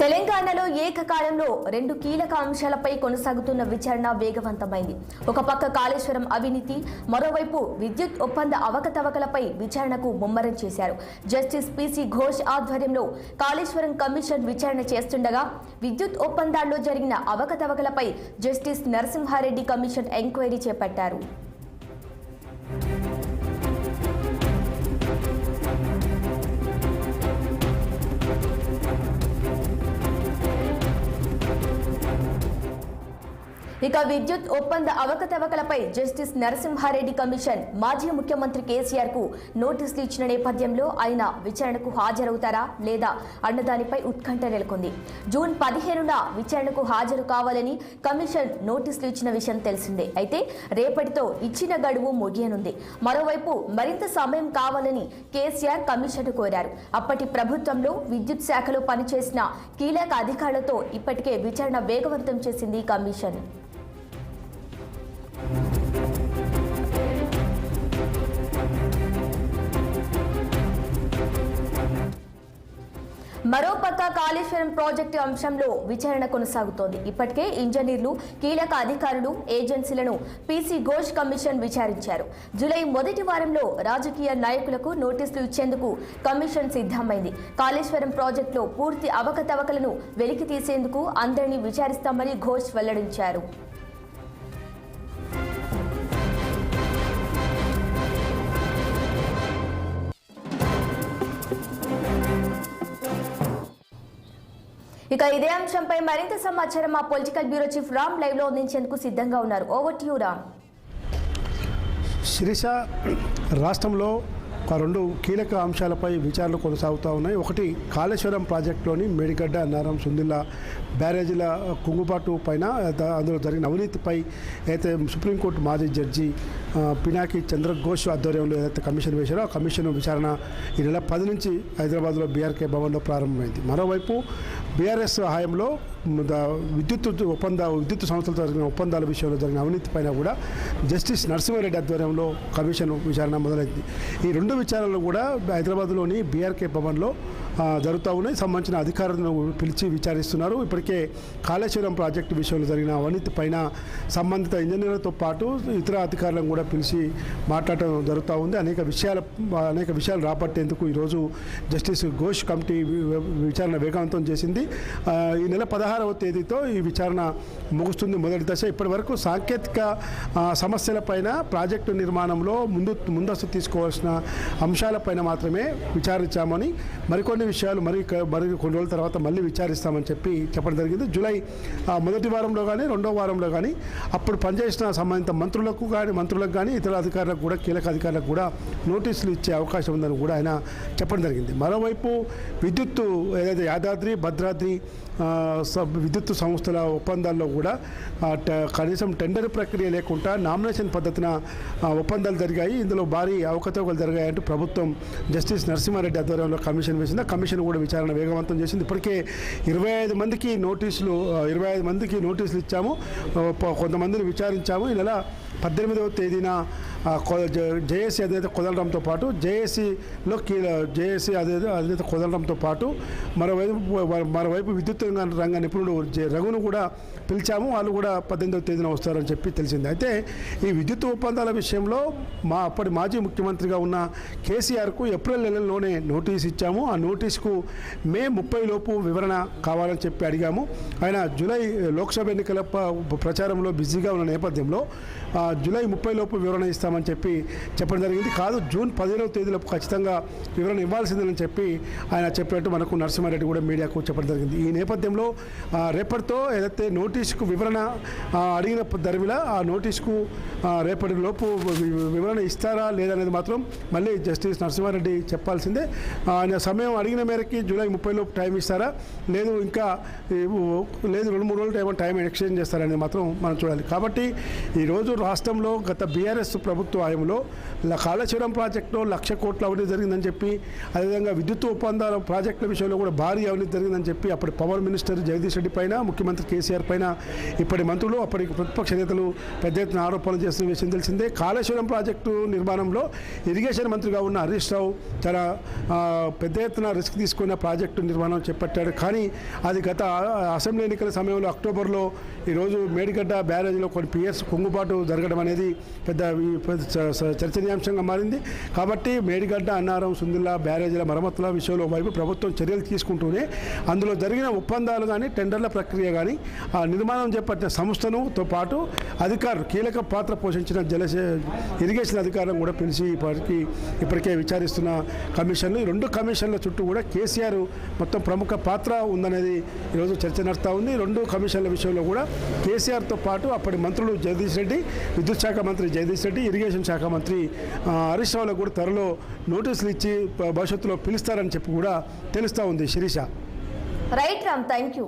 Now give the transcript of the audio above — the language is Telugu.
తెలంగాణలో ఏకకాలంలో రెండు కీలక అంశాలపై కొనసాగుతున్న విచారణ వేగవంతమైంది. ఒక పక్క కాళేశ్వరం అవినీతి, మరోవైపు విద్యుత్ ఒప్పంద అవకతవకలపై విచారణకు ముమ్మరం చేశారు. జస్టిస్ పిసి ఘోష్ ఆధ్వర్యంలో కాళేశ్వరం కమిషన్ విచారణ చేస్తుండగా విద్యుత్ ఒప్పందాల్లో జరిగిన అవకతవకలపై జస్టిస్ నరసింహారెడ్డి కమిషన్ ఎంక్వైరీ చేపట్టారు. ఇక విద్యుత్ ఒప్పంద అవకతవకలపై జస్టిస్ నరసింహారెడ్డి కమిషన్ మాజీ ముఖ్యమంత్రి కేసీఆర్ కు నోటీసులు ఇచ్చిన నేపథ్యంలో ఆయన విచారణకు హాజరవుతారా లేదా అన్నదానిపై ఉత్కంఠ నెలకొంది. జూన్ 15న విచారణకు హాజరు కావాలని కమిషన్ నోటీసులు ఇచ్చిన విషయం తెలిసిందే. అయితే రేపటితో ఇచ్చిన గడువు ముగియనుంది. మరోవైపు మరింత సమయం కావాలని కేసీఆర్ కమిషన్ కోరారు. అప్పటి ప్రభుత్వంలో విద్యుత్ శాఖలో పనిచేసిన కీలక అధికారులతో ఇప్పటికే విచారణ వేగవంతం చేసింది కమిషన్. మరోపక్క కాళేశ్వరం ప్రాజెక్టు అంశంలో విచారణ కొనసాగుతోంది. ఇప్పటికే ఇంజనీర్లు, కీలక అధికారులు, ఏజెన్సీలను పిసి ఘోష్ కమిషన్ విచారించారు. జూలై మొదటి వారంలో రాజకీయ నాయకులకు నోటీసులు ఇచ్చేందుకు కమిషన్ సిద్ధమైంది. కాళేశ్వరం ప్రాజెక్టులో పూర్తి అవకతవకలను వెలికి తీసేందుకు అందరినీ విచారిస్తామని ఘోష్ వెల్లడించారు. ఇక ఇదే అంశంపై మరింత సమాచారం మా political bureau chief Ram live లో అందించేందుకు సిద్ధంగా ఉన్నారు. Over to you Ram. Sirisha, రాష్ట్రంలో ఒక రెండు కీలక అంశాలపై విచారణలు కొనసాగుతూ ఉన్నాయి. ఒకటి కాళేశ్వరం ప్రాజెక్టులోని మేడిగడ్డ, అన్నారం, సుందిల్ల బ్యారేజీల కుంగుబాటు పైన అందులో జరిగిన అవినీతిపై అయితే సుప్రీంకోర్టు మాజీ జడ్జి పినాకి చంద్రఘోష్ ఆధ్వర్యంలో ఏదైతే కమిషన్ వేశారో ఆ కమిషన్ విచారణ ఈ నెల 10 నుంచి హైదరాబాద్లో బీఆర్కే భవన్లో ప్రారంభమైంది. మరోవైపు బీఆర్ఎస్ హయాంలో విద్యుత్ సంస్థలతో జరిగిన ఒప్పందాల విషయంలో జరిగిన అవినీతి పైన కూడా జస్టిస్ నరసింహారెడ్డి ఆధ్వర్యంలో కమిషన్ విచారణ మొదలైంది. ఈ రెండు విచారణలు కూడా హైదరాబాద్లోని బీఆర్కే భవన్లో జరుగుతూ ఉన్నాయి. సంబంధించిన అధికారులను పిలిచి విచారిస్తున్నారు. ఇప్పటికే కాళేశ్వరం ప్రాజెక్టు విషయంలో జరిగిన అవినీతి పైన సంబంధిత ఇంజనీర్లతో పాటు ఇతర అధికారులను కూడా పిలిచి మాట్లాడటం జరుగుతూ ఉంది. అనేక విషయాలు రాబట్టేందుకు ఈరోజు జస్టిస్ ఘోష్ కమిటీ విచారణ వేగవంతం చేసింది. ఈ నెల 16వ తేదీతో ఈ విచారణ ముగుస్తుంది. మొదటి దశ. ఇప్పటి వరకు సాంకేతిక సమస్యలపైన, ప్రాజెక్టు నిర్మాణంలో ముందస్తు తీసుకోవాల్సిన అంశాలపైన మాత్రమే విచారించామని, మరికొన్ని విషయాలు మరి కొన్ని రోజుల తర్వాత మళ్ళీ విచారిస్తామని చెప్పడం జరిగింది. జూలై మొదటి వారంలో కానీ రెండో వారంలో కానీ అప్పుడు పనిచేసిన సంబంధిత మంత్రులకు కానీ ఇతర అధికారులకు కూడా, కీలక అధికారులకు కూడా నోటీసులు ఇచ్చే అవకాశం ఉందని కూడా ఆయన చెప్పడం జరిగింది. మరోవైపు విద్యుత్తు ఏదైతే యాదాద్రి, భద్రాద్రి విద్యుత్ సంస్థల ఒప్పందాల్లో కూడా కనీసం టెండర్ ప్రక్రియ లేకుండా నామినేషన్ పద్ధతిన ఒప్పందాలు జరిగాయి. ఇందులో భారీ అవకతవకలు జరిగాయంటూ ప్రభుత్వం జస్టిస్ నరసింహారెడ్డి ఆధ్వర్యంలో కమిషన్ వేసింది. కమిషన్ కూడా విచారణ వేగవంతం చేసింది. ఇప్పటికే 25 మందికి నోటీసులు ఇచ్చాము. కొంతమందిని విచారించాము. ఈ నెల 18వ తేదీన జేఏసీ అధినేత కొదలడంతో పాటు జేఏసీ అధినేత కొదలడంతో పాటు మరోవైపు విద్యుత్ రంగ నిపుణుడు రఘును కూడా పిలిచాము. వాళ్ళు కూడా 18వ తేదీన వస్తారని చెప్పి తెలిసింది. అయితే ఈ విద్యుత్ ఒప్పందాల విషయంలో అప్పటి మాజీ ముఖ్యమంత్రిగా ఉన్న కేసీఆర్కు ఏప్రిల్ నెలలోనే నోటీసు ఇచ్చాము. ఆ నోటీసుకు మే 30 లోపు వివరణ కావాలని చెప్పి అడిగాము. ఆయన జూలై లోక్సభ ఎన్నికల ప్రచారంలో బిజీగా ఉన్న నేపథ్యంలో జూలై 30 లోపు వివరణ ఇస్తామని చెప్పడం జరిగింది. కాదు, జూన్ 15వ తేదీలోపు ఖచ్చితంగా వివరణ ఇవ్వాల్సిందని చెప్పి ఆయన చెప్పినట్టు మనకు నరసింహారెడ్డి కూడా మీడియాకు చెప్పడం జరిగింది. ఈ నేపథ్యంలో రేపటితో ఏదైతే నోటీసుకు వివరణ అడిగిన ధరవిలా ఆ నోటీసుకు రేపటి లోపు వివరణ ఇస్తారా లేదనేది మాత్రం మళ్ళీ జస్టిస్ నరసింహారెడ్డి చెప్పాల్సిందే. ఆయన సమయం అడిగిన మేరకి జూలై 30 లోపు టైం ఇస్తారా, లేదు 2-3 రోజులు టైం ఎక్స్టెండ్ చేస్తారనేది మాత్రం మనం చూడాలి. కాబట్టి ఈరోజు రాష్ట్రంలో గత బీఆర్ఎస్ ప్రభుత్వ హయాంలో కాళేశ్వరం ప్రాజెక్టులో 1,00,000 కోట్ల అవినీతి జరిగిందని చెప్పి, అదేవిధంగా విద్యుత్ ఒప్పందాల ప్రాజెక్టుల విషయంలో కూడా భారీ అవినీతి జరిగిందని చెప్పి అప్పటి పవర్ మినిస్టర్ జగదీష్ జగదీష్ రెడ్డి పైన, ముఖ్యమంత్రి కేసీఆర్ పైన ఇప్పటి మంత్రులు అప్పటి ప్రతిపక్ష నేతలు పెద్ద ఎత్తున ఆరోపణలు చేస్తున్న విషయం తెలిసిందే. కాళేశ్వరం ప్రాజెక్టు నిర్మాణంలో ఇరిగేషన్ మంత్రిగా ఉన్న హరీష్ రావు చాలా పెద్ద ఎత్తున రిస్క్ తీసుకున్న ప్రాజెక్టు నిర్మాణం చేపట్టాడు. కానీ అది గత అసెంబ్లీ ఎన్నికల సమయంలో అక్టోబర్లో ఈరోజు మేడిగడ్డ బ్యారేజ్లో కొన్ని పియర్స్ కుంగుబాటు జరగడం అనేది పెద్ద చర్చనీయాంశంగా మారింది. కాబట్టి మేడిగడ్డ, అన్నారం, సుందిల్లా బ్యారేజీల మరమ్మతుల విషయంలో వైపు ప్రభుత్వం చర్యలు తీసుకుంటూనే అందులో జరిగిన ఒప్పందాలు కానీ టెండర్ల ప్రక్రియ కానీ ఆ నిర్మాణం చేపట్టిన సంస్థను తో పాటు అధికారులు కీలక పాత్ర పోషించిన ఇరిగేషన్ అధికారులను కూడా పిలిచి ఇప్పటికే విచారిస్తున్న కమిషన్లు, ఈ రెండు కమిషన్ల చుట్టూ కూడా కేసీఆర్ మొత్తం ప్రముఖ పాత్ర ఉందనేది ఈరోజు చర్చ నడుస్తూ ఉంది. రెండు కమిషన్ల విషయంలో కూడా కేసీఆర్తో పాటు అప్పటి మంత్రులు జగదీష్ రెడ్డి, విద్యుత్ శాఖ మంత్రి జగదీష్ రెడ్డి, ఇరిగేషన్ శాఖ మంత్రి హరీష్ రావులకు కూడా త్వరలో నోటీసులు ఇచ్చి భవిష్యత్తులో పిలుస్తారని చెప్పి కూడా తెలుస్తూ ఉంది. Sirisha. Right Ram, thank you.